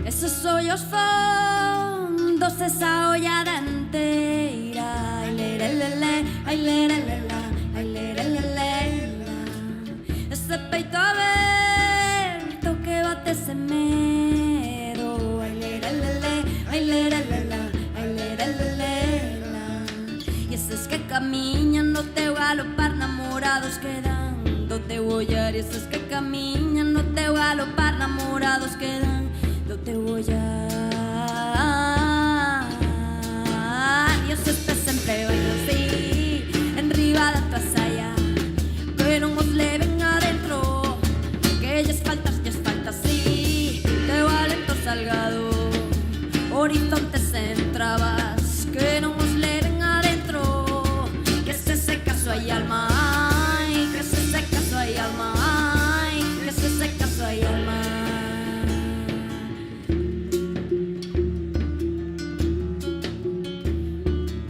Esos ollos fondos, esa olla danteira. Ai lerelele, ai lerelele, ai lerelele. Ese peito aberto que bate sen medo. Ai lerelele, ai lerelele, ai lerelele. E eses que camiñan no teu galopar namorados quedan do teu ollar. E eses que camiñan no teu galopar namorados quedan do teu ollar. E eses que sempre bailan así enriba da tua saia, que non os leven adentro, que lles falta así teu alento salgado, horizontes sen trabas, que non os leven adentro, que se seca su alma, ay, que se seca su alma, ay, que se seca su alma.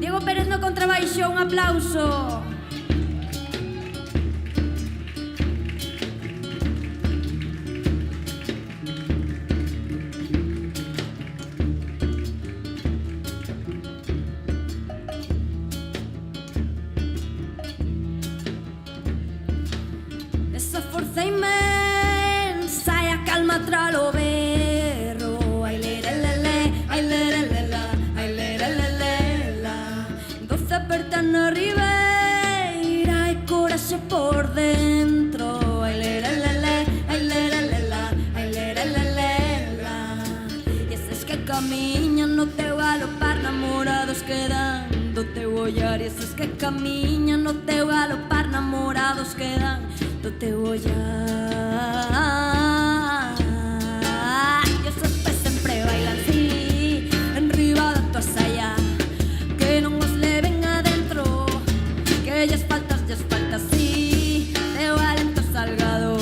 Diego Pérez no contrabaixo, un aplauso. Esa forza inmensa e a calma tra lo berro. Ai lerelele, ai lerelele, ai lerelele. Doce aperta na ribeira e coraxe por dentro. Ai lerelele, ai lerelele, ai lerelele. E eses que camiñan no teu galopar namorados quedan do teu ollar. E eses que camiñan no teu galopar namorados quedan do teu ollar. E esos que sempre bailan así enriba da tua saia, que non os leven adentro, que lles falta así teu alento salgado,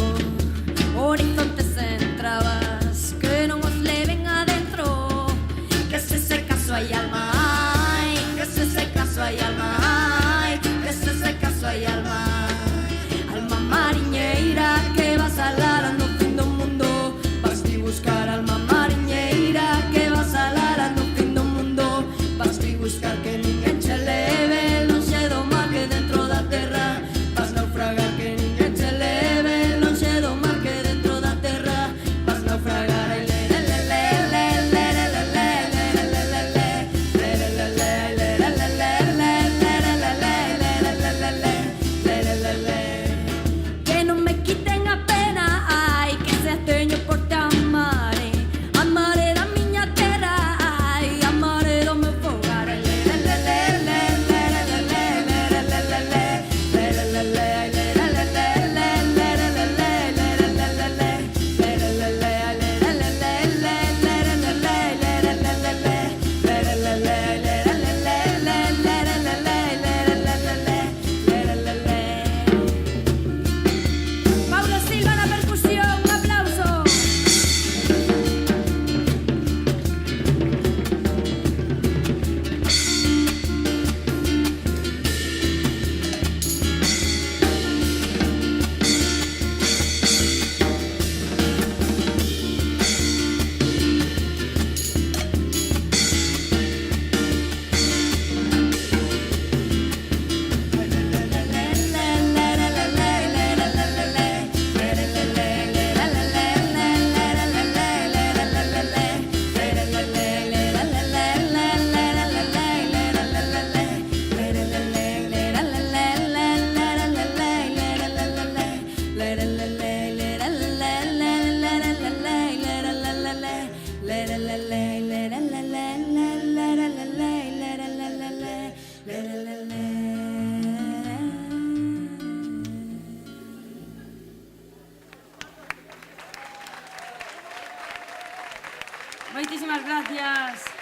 horizontes sen trabas, que non os leven adentro, que se seca su alma, ay, que se seca su alma, ay, que se seca su alma. Alma mariñeira que vas a lar no fin do mundo, vas ti buscar. Alma mariñeira que vas a lar no fin do mundo, vas ti buscar, que ninguén che leve lonxe do mar, que dentro da terra vas naufragar, que ninguén che leve lonxe do mar, que dentro da terra vas naufragar. Ai lerelele, lerelele, lerelele, lerelele, lerelele, lerelele, lerelele. Que non me quiten a pena, ai, que se teño por te amare, amare da miña terra, ai, amare do meu fogar. Ai lerelele, lerelele, lerelele, lerelele, lerelele, lerelele, lerelele, lerelele, Paulo Silva na percusión, un aplauso. Moitísimas gracias.